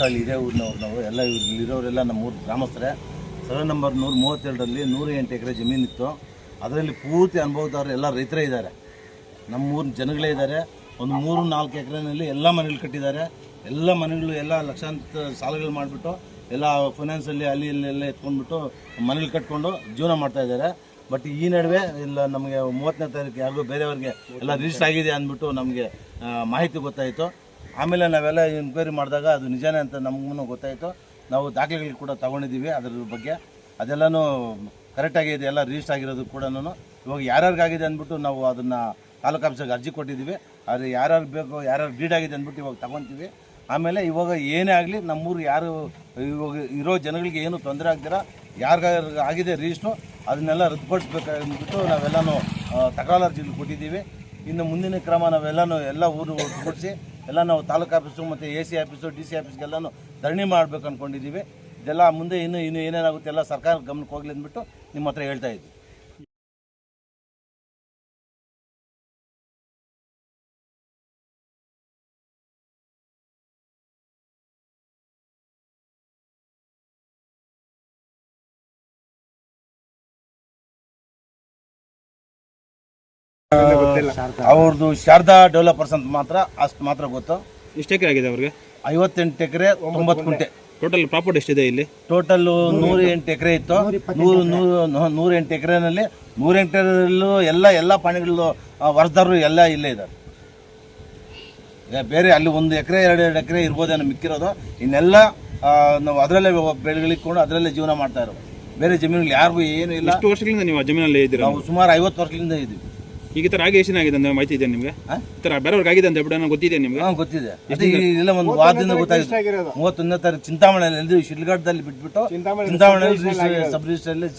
ತಾತಹಳ್ಳಿ ಇದೇ ಊರಿನವ್ರು ನಾವು ಎಲ್ಲ ಇಲ್ಲಿರೋರೆಲ್ಲ ನಮ್ಮ ಊರು ಗ್ರಾಮಸ್ಥರೇ. ಸರ್ವೆ ನಂಬರ್ 132ರಲ್ಲಿ 108 ಎಕರೆ ಜಮೀನಿತ್ತು. ಅದರಲ್ಲಿ ಪೂರ್ತಿ ಅನುಭವದವರು ಎಲ್ಲ ರೈತರೇ ಇದ್ದಾರೆ, ನಮ್ಮೂರಿನ ಜನಗಳೇ ಇದ್ದಾರೆ. ಒಂದು 3-4 ಎಕರೆನಲ್ಲಿ ಎಲ್ಲ ಮನೆಗಳು ಕಟ್ಟಿದ್ದಾರೆ. ಎಲ್ಲ ಮನೆಗಳು ಎಲ್ಲ ಲಕ್ಷಾಂತರ ಸಾಲಗಳು ಮಾಡಿಬಿಟ್ಟು ಎಲ್ಲ ಫೈನಾನ್ಸಲ್ಲಿ ಅಲ್ಲಿ ಇಲ್ಲೆಲ್ಲ ಎತ್ಕೊಂಡ್ಬಿಟ್ಟು ಮನೆಗಳು ಕಟ್ಕೊಂಡು ಜೀವನ ಮಾಡ್ತಾಯಿದ್ದಾರೆ. ಬಟ್ ಈ ನಡುವೆ ಇಲ್ಲ ನಮಗೆ 30ನೇ ತಾರೀಕು ಯಾರಿಗೂ ಬೇರೆಯವ್ರಿಗೆ ಎಲ್ಲ ರಿಜಿಸ್ಟರ್ ಆಗಿದೆ ಅಂದ್ಬಿಟ್ಟು ನಮಗೆ ಮಾಹಿತಿ ಗೊತ್ತಾಯಿತು. ಆಮೇಲೆ ನಾವೆಲ್ಲ ಎನ್ಕ್ವೈರಿ ಮಾಡಿದಾಗ ಅದು ನಿಜಾನೇ ಅಂತ ನಮಗೂ ಗೊತ್ತಾಯಿತು. ನಾವು ದಾಖಲೆಗಳು ಕೂಡ ತೊಗೊಂಡಿದ್ದೀವಿ ಅದರ ಬಗ್ಗೆ, ಅದೆಲ್ಲನೂ ಕರೆಕ್ಟಾಗಿದೆ, ಎಲ್ಲ ರಿಜಿಸ್ಟರ್ ಆಗಿರೋದು ಕೂಡ. ಇವಾಗ ಯಾರ್ಯಾರಿಗಾಗಿದೆ ಅಂದ್ಬಿಟ್ಟು ನಾವು ಅದನ್ನು ತಾಲೂಕು ಆಫೀಸಿಗೆ ಅರ್ಜಿ ಕೊಟ್ಟಿದ್ದೀವಿ. ಅದು ಯಾರ್ಯಾರು ಬೇಕು, ಯಾರ್ಯಾರು ಡೀಡ್ ಆಗಿದೆ ಅಂದ್ಬಿಟ್ಟು ಇವಾಗ ತೊಗೊತೀವಿ. ಆಮೇಲೆ ಇವಾಗ ಏನೇ ಆಗಲಿ ನಮ್ಮೂರು ಯಾರು ಇವಾಗ ಇರೋ ಜನಗಳಿಗೆ ಏನು ತೊಂದರೆ ಆಗ್ದಿರ ಯಾರಿಗಾರು ಆಗಿದೆ ರಿಜಿಸ್ಟ್ರು ಅದನ್ನೆಲ್ಲ ರದ್ದುಪಡಿಸ್ಬೇಕಂದ್ಬಿಟ್ಟು ನಾವೆಲ್ಲನೂ ತಕರಾರು ಅರ್ಜಿಗಳು ಕೊಟ್ಟಿದ್ದೀವಿ. ಇನ್ನು ಮುಂದಿನ ಕ್ರಮ ನಾವೆಲ್ಲನೂ ಎಲ್ಲ ಊರು ಒಟ್ಟುಗೂಡಿಸಿ ಎಲ್ಲ ನಾವು ತಾಲೂಕು ಆಫೀಸು ಮತ್ತು AC ಆಫೀಸು DC ಆಫೀಸ್ಗೆಲ್ಲನೂ ಧರಣಿ ಮಾಡಬೇಕು ಅಂದ್ಕೊಂಡಿದ್ದೀವಿ. ಇದೆಲ್ಲ ಮುಂದೆ ಇನ್ನೂ ಏನೇನಾಗುತ್ತೆ ಎಲ್ಲ ಸರ್ಕಾರ ಗಮನಕ್ಕೆ ಹೋಗಲಿ ಅಂದ್ಬಿಟ್ಟು ನಿಮ್ಮ ಹತ್ರ ಹೇಳ್ತಾ ಇದ್ದೀವಿ. ಅವ್ರದ್ದು ಶಾರದಾ ಡೆವಲಪರ್ಸ್ ಅಂತ ಅಷ್ಟು ಮಾತ್ರ ಗೊತ್ತು. ಎಷ್ಟು ಎಕರೆ ಆಗಿದೆ ಅವ್ರಿಗೆ? 58 ಎಕರೆ 90 ಗುಂಟೆ. ಟೋಟಲ್ ಪ್ರಾಪರ್ಟಿ ಎಷ್ಟಿದೆ ಇಲ್ಲಿ? ಟೋಟಲ್ 108 ಎಕರೆ ಇತ್ತು. 108 ಎಕರೆನಲ್ಲಿ 100 ಎಕರೆಯಲ್ಲೂ ಎಲ್ಲ ಪಾಣಿಗಳು ವರ್ಷದವರು ಎಲ್ಲ ಇಲ್ಲೇ ಇದ್ದಾರೆ. ಬೇರೆ ಅಲ್ಲಿ 1 ಎಕರೆ 2 ಎಕರೆ ಇರ್ಬೋದೇನೋ ಮಿಕ್ಕಿರೋದು. ಇನ್ನೆಲ್ಲ ನಾವು ಅದರಲ್ಲೇ ಬೆಳೆಗಳಿಕೊಂಡು ಅದರಲ್ಲೇ ಜೀವನ ಮಾಡ್ತಾ ಇರೋದು. ಬೇರೆ ಜಮೀನುಗಳು ಯಾರಿಗೂ ಏನು ಇಲ್ಲ. ಎಷ್ಟು ವರ್ಷಗಳಿಂದ ನೀವು ಜಮೀನಲ್ಲಿ ಇದ್ದೀರಾ? ನಾವು ಸುಮಾರು 50 ವರ್ಷಗಳಿಂದ ಇದ್ದೀವಿ. ಈಗ ಈ ಥರ ಆಗಿ ಎಷ್ಟು ಆಗಿದೆ ಅಂತ ಮಾಹಿತಿ ಇದೆ ನಿಮಗೆ? ಈ ಥರ ಬೇರೆಯವ್ರಿಗೆ ಆಗಿದೆ ಅಂತ ಹೇಳ್ಬಿಟ್ಟು ಗೊತ್ತಿದೆ ನಿಮಗೆ? ಗೊತ್ತಿದೆ. ಇಲ್ಲ ಒಂದು ವಾರದಿಂದ ಗೊತ್ತಾಗಿದೆ. 31ನೇ ತಾರೀಕು ಚಿಂತಾಮಣಿಯಲ್ಲಿ ಶಿಲ್ಘಟ್ಟದಲ್ಲಿ ಬಿಟ್ಬಿಟ್ಟು ಚಿಂತಾಮಣಿಯಲ್ಲಿ ಸಬ್ ರಿಜಿಸ್ಟ್ರಲ್ಲಿ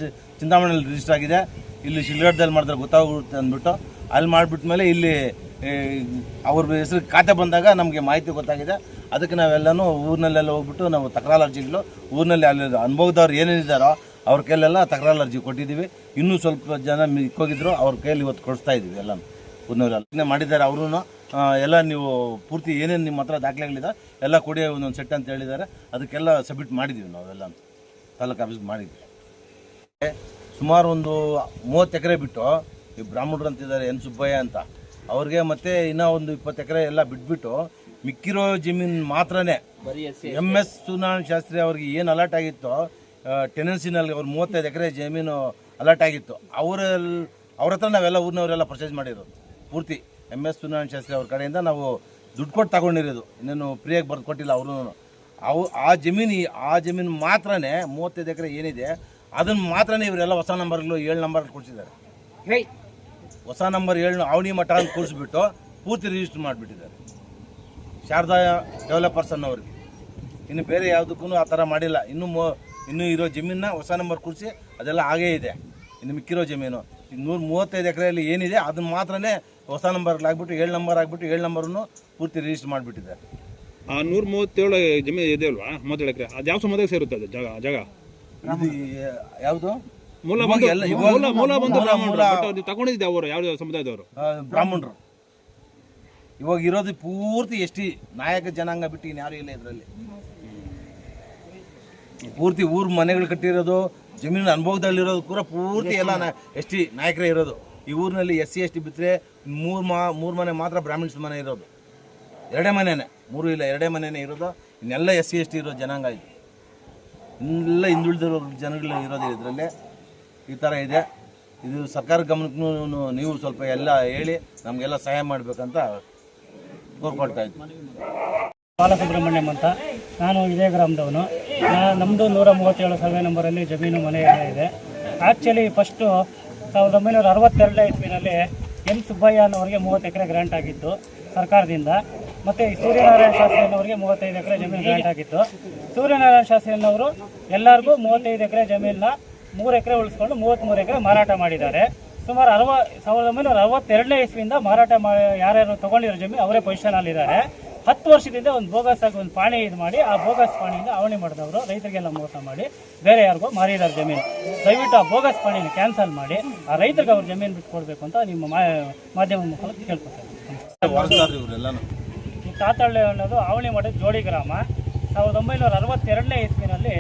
ಚಿಂತಾಮಣಿಯಲ್ಲಿ ರಿಜಿಸ್ಟರ್ ಆಗಿದೆ. ಇಲ್ಲಿ ಶಿಲ್ಘಟ್ಟದಲ್ಲಿ ಮಾಡಿದ್ರೆ ಗೊತ್ತಾಗುತ್ತೆ ಅಂದ್ಬಿಟ್ಟು ಅಲ್ಲಿ ಮಾಡಿಬಿಟ್ಮೇಲೆ ಇಲ್ಲಿ ಅವ್ರ ಹೆಸರು ಖಾತೆ ಬಂದಾಗ ನಮಗೆ ಮಾಹಿತಿ ಗೊತ್ತಾಗಿದೆ. ಅದಕ್ಕೆ ನಾವೆಲ್ಲನೂ ಊರಿನಲ್ಲೆಲ್ಲ ಹೋಗ್ಬಿಟ್ಟು ನಾವು ತಕರಾರು ಅರ್ಜಿಗಳು ಊರಿನಲ್ಲಿ ಅಲ್ಲಿ ಅನುಭವದವ್ರು ಏನೇನಿದ್ದಾರೋ ಅವ್ರ ಕೈಲೆಲ್ಲ ತಕರಾರು ಅರ್ಜಿ ಕೊಟ್ಟಿದ್ದೀವಿ. ಇನ್ನೂ ಸ್ವಲ್ಪ ಜನ ಮಿಕ್ಕೋಗಿದ್ರು ಅವ್ರ ಕೈಯಲ್ಲಿ ಇವತ್ತು ಕೊಡಿಸ್ತಾ ಇದ್ದೀವಿ. ಎಲ್ಲ ಊರಿನವರೆಲ್ಲ ಮಾಡಿದ್ದಾರೆ. ಅವರು ಎಲ್ಲ ನೀವು ಪೂರ್ತಿ ಏನೇನು ನಿಮ್ಮ ಹತ್ರ ದಾಖಲೆಗಳಿದೆ ಎಲ್ಲ ಕೊಡಿ ಒಂದೊಂದು ಸೆಟ್ ಅಂತ ಹೇಳಿದ್ದಾರೆ. ಅದಕ್ಕೆಲ್ಲ ಸಬ್ಮಿಟ್ ಮಾಡಿದ್ದೀವಿ ನಾವೆಲ್ಲ ತಾಲೂಕು ಆಫೀಸ್ಗೆ ಮಾಡಿದ್ವಿ. ಸುಮಾರು ಒಂದು 30 ಎಕರೆ ಬಿಟ್ಟು ಈ ಬ್ರಾಹ್ಮಣರು ಅಂತಿದ್ದಾರೆ N ಸುಬ್ಬಯ್ಯ ಅಂತ ಅವ್ರಿಗೆ ಮತ್ತೆ ಇನ್ನೂ ಒಂದು 20 ಎಕರೆ ಎಲ್ಲ ಬಿಟ್ಬಿಟ್ಟು ಮಿಕ್ಕಿರೋ ಜಮೀನು ಮಾತ್ರನೇ MS ಸೂರ್ಯನಾರಾಯಣ ಶಾಸ್ತ್ರಿ ಅವ್ರಿಗೆ ಏನು ಅಲರ್ಟ್ ಆಗಿತ್ತೋ ಟೆನೆನ್ಸಿನಲ್ಲಿ ಅವ್ರು 35 ಎಕರೆ ಜಮೀನು ಅಲರ್ಟ್ ಆಗಿತ್ತು. ಅವ್ರ ಹತ್ರ ನಾವೆಲ್ಲ ಊರಿನವರೆಲ್ಲ ಪರ್ಚೇಸ್ ಮಾಡಿರೋದು. ಪೂರ್ತಿ MS ಸೂರ್ಯನಾರಾಯಣ ಶಾಸ್ತ್ರಿ ಅವ್ರ ಕಡೆಯಿಂದ ನಾವು ದುಡ್ಡು ಕೊಟ್ಟು ತಗೊಂಡಿರೋದು. ಇನ್ನೇನು ಫ್ರೀಯಾಗಿ ಬರೆದು ಕೊಟ್ಟಿಲ್ಲ ಅವರು. ಆ ಜಮೀನು ಮಾತ್ರನೇ 35 ಎಕರೆ ಏನಿದೆ ಅದನ್ನು ಮಾತ್ರನೇ ಇವರೆಲ್ಲ ಹೊಸ ನಂಬರ್ಗಳು 7 ನಂಬರ್ ಕೊಡಿಸಿದ್ದಾರೆ. ಹೊಸ ನಂಬರ್ 7 ಅವನಿ ಮಠ ಅಂತ ಕೂರಿಸ್ಬಿಟ್ಟು ಪೂರ್ತಿ ರಿಜಿಸ್ಟರ್ ಮಾಡಿಬಿಟ್ಟಿದ್ದಾರೆ ಶಾರದಾ ಡೆವಲಪರ್ಸ್ ಅನ್ನೋರಿಗೆ. ಇನ್ನು ಬೇರೆ ಯಾವುದಕ್ಕೂ ಆ ಥರ ಮಾಡಿಲ್ಲ. ಇನ್ನೂ ಇರೋ ಜಮೀನನ್ನ ಹೊಸ ನಂಬರ್ ಕೂರಿಸಿ ಅದೆಲ್ಲ ಹಾಗೇ ಇದೆ. ಇನ್ನು ಮಿಕ್ಕಿರೋ ಜಮೀನು 135 ಎಕರೆಯಲ್ಲಿ ಏನಿದೆ ಅದನ್ನು ಮಾತ್ರನೇ ಹೊಸ ನಂಬರ್ಗಳಾಗ್ಬಿಟ್ಟು 7 ನಂಬರ್ ಆಗಿಬಿಟ್ಟು 7 ನಂಬರನ್ನು ಪೂರ್ತಿ ರಿಜಿಸ್ಟರ್ ಮಾಡಿಬಿಟ್ಟಿದ್ದಾರೆ. 137 ಜಮೀನು ಇದೆ ಅಲ್ವಾ? 37 ಎಕರೆ ಅದು ಯಾವ ಸಮುದಾಯಕ್ಕೆ ಸೇರುತ್ತೆ? ಅದು ಜಾಗ ಇದು ಯಾವುದು? ತಗೊಂಡಿದ್ದೆ ಅವರು ಯಾವ ಸಮುದಾಯದವರು? ಬ್ರಾಹ್ಮಣರು. ಇವಾಗ ಇರೋದು ಪೂರ್ತಿ ST ನಾಯಕ ಜನಾಂಗ ಬಿಟ್ಟು ಇನ್ಯಾರು ಇಲ್ಲ ಇದರಲ್ಲಿ. ಪೂರ್ತಿ ಊರು ಮನೆಗಳು ಕಟ್ಟಿರೋದು ಜಮೀನು ಅನುಭವದಲ್ಲಿರೋದು ಕೂಡ ಪೂರ್ತಿ ಎಲ್ಲ ST ನಾಯಕರೇ ಇರೋದು. ಈ ಊರಿನಲ್ಲಿ SC ST ಬಿಟ್ಟರೆ 3 ಮನೆ ಮಾತ್ರ ಬ್ರಾಹ್ಮಿಣ್ಸ್ ಮನೆ ಇರೋದು. 2 ಮನೆನೇ, 3 ಇಲ್ಲ 2 ಮನೆನೇ ಇರೋದು. ಇನ್ನೆಲ್ಲ SC ST ಇರೋ ಜನಾಂಗ ಇದು. ಎಲ್ಲ ಹಿಂದುಳಿದಿರೋ ಜನಗಳು ಇರೋದು ಇದರಲ್ಲಿ. ಈ ಥರ ಇದೆ. ಇದು ಸರ್ಕಾರ ಗಮನಕ್ಕೂ ನೀವು ಸ್ವಲ್ಪ ಎಲ್ಲ ಹೇಳಿ ನಮಗೆಲ್ಲ ಸಹಾಯ ಮಾಡಬೇಕಂತ ಕೋರ್ಕೊಳ್ತಾ ಇದ್ವಿ. ಬಾಲಸುಬ್ರಹ್ಮಣ್ಯಂ ಅಂತ, ನಾನು ಇದೇ ಗ್ರಾಮದವನು. ನಮ್ಮದು 137 ಸರ್ವೆ ನಂಬರಲ್ಲಿ ಜಮೀನು ಮನೆ ಎಲ್ಲ ಇದೆ. ಆ್ಯಕ್ಚುಲಿ ಫಸ್ಟು 1962 ಇಸ್ವಿನಲ್ಲಿ N ಸುಬ್ಬಯ್ಯ ಅನ್ನೋರಿಗೆ 30 ಎಕರೆ ಗ್ರಾಂಟ್ ಆಗಿತ್ತು ಸರ್ಕಾರದಿಂದ. ಮತ್ತು ಸೂರ್ಯನಾರಾಯಣ ಶಾಸ್ತ್ರಿ ಅನ್ನೋರಿಗೆ 35 ಎಕರೆ ಜಮೀನು ಗ್ರಾಂಟ್ ಆಗಿತ್ತು. ಸೂರ್ಯನಾರಾಯಣ ಶಾಸ್ತ್ರಿ ಅನ್ನೋರು ಎಲ್ಲರಿಗೂ 35 ಎಕರೆ ಜಮೀನನ್ನ 3 ಎಕರೆ ಉಳಿಸ್ಕೊಂಡು 33 ಎಕರೆ ಮಾರಾಟ ಮಾಡಿದ್ದಾರೆ. ಸುಮಾರು 1962 ಇಸ್ವಿಯಿಂದ ಮಾರಾಟ ಯಾರ್ಯಾರು ತೊಗೊಂಡಿರೋ ಜಮೀನು ಅವರೇ ಪೊಸಿಷನಲ್ಲಿದ್ದಾರೆ. 10 ವರ್ಷದಿಂದ ಒಂದು ಬೋಗಸ್ ಆಗಿ ಒಂದು ಪಾಣಿ ಇದು ಮಾಡಿ ಆ ಬೋಗಸ್ ಪಾಣಿಯಿಂದ ಅವಣಿ ಮಾಡಿದವರು ರೈತರಿಗೆಲ್ಲ ಮೋಸ ಮಾಡಿ ಬೇರೆ ಯಾರಿಗೂ ಮಾರಿದ್ದಾರೆ ಜಮೀನು. ದಯವಿಟ್ಟು ಆ ಬೋಗಸ್ ಪಾಣಿನ ಕ್ಯಾನ್ಸಲ್ ಮಾಡಿ ಆ ರೈತರಿಗೆ ಅವ್ರ ಜಮೀನು ಬಿಟ್ಕೊಡ್ಬೇಕು ಅಂತ ನಿಮ್ಮ ಮಾಧ್ಯಮ ಮುಖಾಂತರ ಕೇಳ್ಕೊತಾರೆ. ಈ ತಾತಹಳ್ಳಿ ಅನ್ನೋದು ಅವಣಿ ಮಠದ ಜೋಡಿ ಗ್ರಾಮ. 1962ನೇ ಇಸ್ವಿನಲ್ಲಿ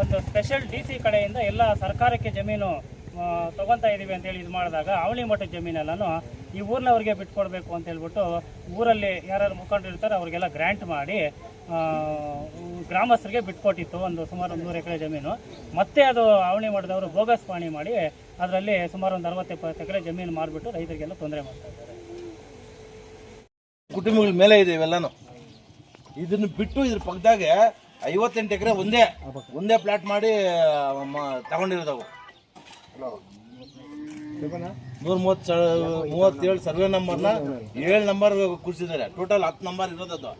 ಒಂದು ಸ್ಪೆಷಲ್ DC ಕಡೆಯಿಂದ ಎಲ್ಲ ಸರ್ಕಾರಕ್ಕೆ ಜಮೀನು ತೊಗೊತಾ ಇದ್ದೀವಿ ಅಂತೇಳಿ ಇದು ಮಾಡಿದಾಗ ಅವಳಿ ಮಠದ ಜಮೀನೆಲ್ಲನೂ ಈ ಊರಿನವ್ರಿಗೆ ಬಿಟ್ಕೊಡ್ಬೇಕು ಅಂತ ಹೇಳ್ಬಿಟ್ಟು ಊರಲ್ಲಿ ಯಾರ್ಯಾರು ಮುಖಂಡರು ಇರ್ತಾರೆ ಅವ್ರಿಗೆಲ್ಲ ಗ್ರ್ಯಾಂಟ್ ಮಾಡಿ ಗ್ರಾಮಸ್ಥರಿಗೆ ಬಿಟ್ಕೊಟ್ಟಿತ್ತು. ಸುಮಾರು 100 ಎಕರೆ ಜಮೀನು. ಮತ್ತೆ ಅದು ಅವಳಿ ಮಠದವರು ಬೋಗಸ್ ಪಾಣಿ ಮಾಡಿ ಅದರಲ್ಲಿ ಸುಮಾರು ಒಂದು 60-70 ಎಕರೆ ಜಮೀನು ಮಾರಿಬಿಟ್ಟು ರೈತರಿಗೆಲ್ಲ ತೊಂದರೆ ಮಾಡ್ತಾ ಇದ್ದಾರೆ. ಕುಟುಂಬಗಳ ಮೇಲೆ ಇದೆ ಇವೆಲ್ಲಾನು. ಇದನ್ನು ಬಿಟ್ಟು ಇದ್ರ ಪಕ್ಕದಾಗೆ 58 ಎಕರೆ ಒಂದೇ ಪ್ಲಾಟ್ ಮಾಡಿ ತಗೊಂಡಿರೋದವು. 137 ಸರ್ವೆ ನಂಬರ್ನ 7 ನಂಬರ್ ಕುಡಿಸಿದ್ದಾರೆ. ಟೋಟಲ್ 10 ನಂಬರ್ ಇರೋದದು.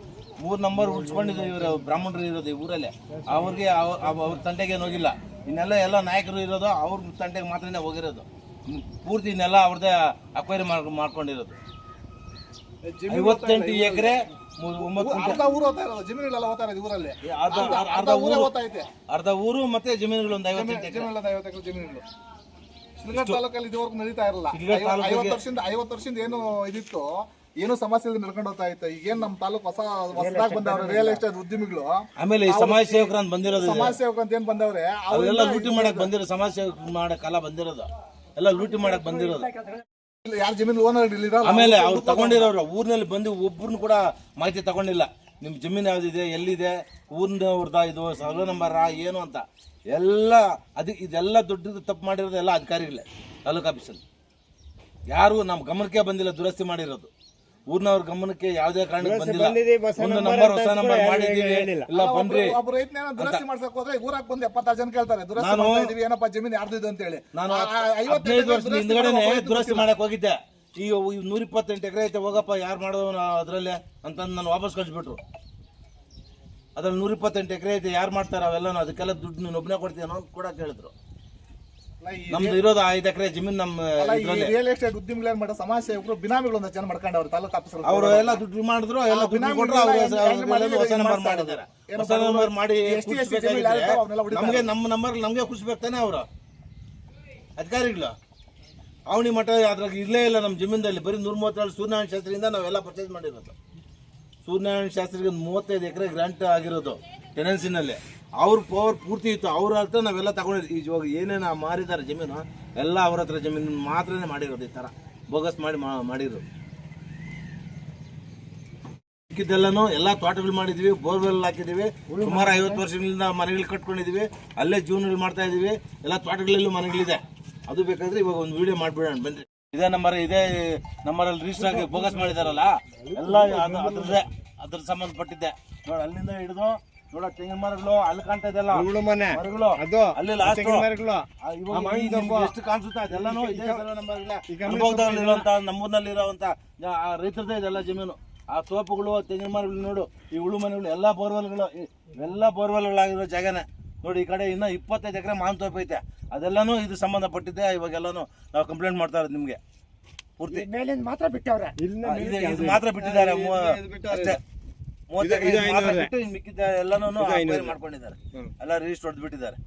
3 ನಂಬರ್ ಉಳಿಸ್ಕೊಂಡಿದ್ರು ಇವರು ಬ್ರಾಹ್ಮಣರು ಇರೋದು ಈ ಊರಲ್ಲಿ. ಅವ್ರಿಗೆ ಅವ್ರ ತಂಟೆಗೆ ಹೋಗಿಲ್ಲ. ಎಲ್ಲ ನಾಯಕರು ಇರೋದು ಅವ್ರ ತಂಟೆಗೆ ಮಾತ್ರನೇ ಹೋಗಿರೋದು. ಪೂರ್ತಿ ಇನ್ನೆಲ್ಲ ಅವ್ರದ್ದೇ ಅಕ್ವೈರಿ ಮಾಡ್ಕೊಂಡಿರೋದು. 58 ಎಕರೆ 9 ಅರ್ಧ ಊರು ಮತ್ತೆ ಜಮೀನುಗಳು ಒಂದು 58 ಎಕರೆ ಜಮೀನುಗಳು ಶಿಲ್ಘಟ್ಟ ತಾಲೂಕಲ್ಲಿ ಇದುವರೆಗೂ ನಡೀತಾ ಇರಲ್ಲ. 50 ವರ್ಷದಿಂದ ಏನು ಇದಿತ್ತು, ಏನು ಸಮಸ್ಯೆ ನಡ್ಕೊಂಡು ಹೋಗ್ತಾ ಇತ್ತು. ಈಗೇನ್ ನಮ್ಮ ತಾಲೂಕು ಹೊಸದಾಗಿ ಬಂದವ್ರೆ ರಿಯಲ್ ಎಸ್ಟೇಟ್ ಉದ್ಯಮಿಗಳು. ಆಮೇಲೆ ಸಮಾಜ ಸೇವಕರು ಅಂತ ಬಂದಿರೋದು. ಸಮಾಜ ಸೇವಕರು ಅಂತ ಏನ್ ಬಂದವ್ರೆ ಅವರೆಲ್ಲ ಲೂಟಿ ಮಾಡಕ್ ಬಂದಿರೋ ಸಮಾಜ ಸೇವಕ ಮಾಡಕ್ ಅಲ್ಲ ಬಂದಿರೋದು. ಎಲ್ಲ ಲೂಟಿ ಮಾಡಕ್ ಬಂದಿರೋದು. ಯಾರ ಜಮೀನು ಓನರ್ ಆಮೇಲೆ ಅವ್ರು ತಗೊಂಡಿರೋರು ಊರಿನಲ್ಲಿ ಬಂದು ಒಬ್ಬರನ್ನು ಕೂಡ ಮಾಹಿತಿ ತಗೊಂಡಿಲ್ಲ. ನಿಮ್ ಜಮೀನು ಯಾವ್ದಿದೆ, ಎಲ್ಲಿದೆ, ಊರಿನವ್ರದ ಇದು ಸರ್ವೆ ನಂಬರ್ ಏನು ಅಂತ ಎಲ್ಲ ಇದೆಲ್ಲ ದೊಡ್ಡ ತಪ್ಪು ಮಾಡಿರೋದು ಎಲ್ಲ ಅಧಿಕಾರಿಗಳೇ ತಾಲೂಕು ಆಫೀಸಲ್ಲಿ. ಯಾರು ನಮ್ಮ ಗಮನಕ್ಕೆ ಬಂದಿಲ್ಲ. ದುರಸ್ತಿ ಮಾಡಿರೋದು ಊರಿನವ್ರ ಗಮನಕ್ಕೆ ಯಾವುದೇ ಕಾರಣಕ್ಕೆ ಬಂದಿಲ್ಲ. ಒಂದು ನಂಬರ್ ಹೊಸ ನಂಬರ್ ಮಾಡಿದೀವಿ ಇಲ್ಲ ಬನ್ರಿ. ಒಬ್ಬ ರೈತನ ದುರಸ್ತಿ ಮಾಡ್ಸಕ್ ಹೋದ್ರೆ ಊರಾಗ ಬಂದು 76 ಜನ ಕೇಳ್ತಾರೆ ದುರಸ್ತಿ ಮಾಡ್ತಾ ಇದೀವಿ ಏನಪ್ಪ ಜಮೀನು ಯಾರ್ದು ಇದು ಅಂತ ಹೇಳಿ. ನಾನು 15 ವರ್ಷದ ಹಿಂದ್ಗಡೆನೆ ದುರಸ್ತಿ ಮಾಡಕ್ ಹೋಗಿದ್ದೆ. ಈಗ 128 ಎಕರೆ ಐತೆ ಹೋಗಪ್ಪ ಯಾರು ಮಾಡೋದು ಅದ್ರಲ್ಲೇ ಅಂತಂದು ನಾನು ವಾಪಸ್ ಕಳಿಸ್ಬಿಟ್ರು. ಅದ್ರಲ್ಲಿ 128 ಎಕರೆ ಐತೆ ಯಾರು ಮಾಡ್ತಾರೆ ಅವೆಲ್ಲ ಅದಕ್ಕೆಲ್ಲ ದುಡ್ಡು ನೀನು ಒಬ್ಬನೇ ಕೊಡ್ತೀಯ ಅನ್ನೋ ಕೂಡ ಕೇಳಿದ್ರು. ನಮ್ದು ಇರೋದು 5 ಎಕರೆ ಜಮೀನು ನಮ್ಮ ರಿಯಲ್ ಎಸ್ಟೇಟ್ ಉದ್ಯಮಿಗಳು ಏನ್ ಮಾಡೋ ಸಮಾಜ ಸೇವಕರು ಬಿನಾಮಿಗಳು ಒಂದು ಜನ ಮಾಡ್ಕೊಂಡವ್ರು ತಾಲೂಕು ಆಫೀಸರ್. ಅವರು ಎಲ್ಲ ದುಡ್ಡು ಮಾಡಿದ್ರು, ಎಲ್ಲ ದುಡ್ಡು ಕೊಟ್ಟರು. ಹೊಸ ನಂಬರ್ ಮಾಡಿದ್ದಾರೆ. ಹೊಸ ನಂಬರ್ ಮಾಡಿ ನಮ್ಗೆ ನಮ್ಮ ನಂಬರ್ ನಮ್ಗೆ ಖುಷಿಬೇಕು ತಾನೆ ಅವರು ಅಧಿಕಾರಿಗಳು. ಅವನಿ ಮಠ ಅದ್ರಾಗ ಇರ್ಲೇ ಇಲ್ಲ ನಮ್ಮ ಜಮೀನಲ್ಲಿ. ಬರೀ 137 ಸೂರ್ಯನಾರಾಯಣ ಶಾಸ್ತ್ರಿಯಿಂದ ನಾವೆಲ್ಲ ಪರ್ಚೇಸ್ ಮಾಡಿರೋದು. ಸೂರ್ಯನಾರಾಯಣ ಶಾಸ್ತ್ರಿಗೆ 35 ಎಕರೆ ಗ್ರಾಂಟ್ ಆಗಿರೋದು ಟೆನೆನ್ಸಿನಲ್ಲಿ. ಅವ್ರ ಪವರ್ ಪೂರ್ತಿ ಇತ್ತು. ಅವ್ರ ಹತ್ರ ನಾವೆಲ್ಲ ತಗೊಂಡಿದ್ವಿ. ಇವಾಗ ಏನೇನು ಮಾರಿದ್ದಾರೆ ಜಮೀನು ಎಲ್ಲ ಅವ್ರ ಹತ್ರ ಜಮೀನು ಮಾತ್ರನೇ ಮಾಡಿರೋದು. ಈ ಥರ ಬೋಗಸ್ ಮಾಡಿರೋದು. ಸಿಕ್ಕಿದ್ದೆಲ್ಲನೂ ಎಲ್ಲ ತೋಟಗಳು ಮಾಡಿದ್ವಿ, ಬೋರ್ವೆಲ್ ಹಾಕಿದ್ದೀವಿ. ಸುಮಾರು 50 ವರ್ಷಗಳಿಂದ ಮನೆಗಳು ಕಟ್ಕೊಂಡಿದ್ದೀವಿ. ಅಲ್ಲೇ ಜೀವನಗಳು ಮಾಡ್ತಾ ಇದೀವಿ. ಎಲ್ಲ ತೋಟಗಳಲ್ಲೂ ಮನೆಗಳಿದೆ. ಅದು ಬೇಕಾದ್ರೆ ಇವಾಗ ಒಂದು ವಿಡಿಯೋ ಮಾಡ್ಬಿಡೋಣ ಬನ್ನಿ. ಇದೇ ನಂಬರಲ್ಲಿ ರಿಜಿಸ್ಟರ್ ಆಗಿ ಬೋಗಸ್ ಮಾಡಿದಾರಲ್ಲ ಎಲ್ಲ ಅದ್ರ ಸಂಬಂಧಪಟ್ಟಿದ್ದೆ. ನೋಡಿ ಅಲ್ಲಿಂದ ಹಿಡಿದು ನೋಡ ತೆಂಗಿನ ಮರಗಳು ಅಲ್ಲಿ ಕಾಣ್ತಾ ಇದೆಲ್ಲ ಮರಗಳು ಅಲ್ಲಿ ಲಾಸ್ಟ್ ಎಷ್ಟು ಕಾಣಿಸುತ್ತೆ ಅದೆಲ್ಲಾನು ಇದೇ ಅನುಭವದಲ್ಲಿರುವಂತ ನಮ್ಮೂರಿನಲ್ಲಿ ಇರುವಂತ ರೈತರದೇ ಇದೆಲ್ಲ ಜಮೀನು. ಆ ತೋಪುಗಳು ತೆಂಗಿನ ಮರಗಳು ನೋಡು, ಈ ಉಳು ಮನೆಗಳು ಎಲ್ಲ ಬೋರ್ವೆಲ್ಗಳು, ಇವೆಲ್ಲ ಬೋರ್ವೆಲ್ಗಳಾಗಿರೋ ಜಾಗನೇ. ನೋಡಿ ಈ ಕಡೆ ಇನ್ನ 25 ಎಕರೆ ಮಾವಿನ ತೋಪ ಐತೆ. ಅದೆಲ್ಲಾನು ಇದು ಸಂಬಂಧಪಟ್ಟಿದ್ದೆ. ಇವಾಗೆಲ್ಲಾನು ನಾವು ಕಂಪ್ಲೇಂಟ್ ಮಾಡ್ತಾ ಇರೋದು ನಿಮ್ಗೆ ಪೂರ್ತಿ ಮಾತ್ರ ಬಿಟ್ಟವ್ರೆ. ಇದು ಮಾತ್ರ ಬಿಟ್ಟಿದ್ದಾರೆ ಅಷ್ಟೇ. 30 ಎಕರೆ ಬಿಟ್ಟು ಮಿಕ್ಕಿದ್ದ ಎಲ್ಲಾನು ಮಾಡ್ಕೊಂಡಿದ್ದಾರೆ. ಎಲ್ಲ ರಿಜಿಸ್ಟರ್ ಹೊಡೆದು ಬಿಟ್ಟಿದ್ದಾರೆ.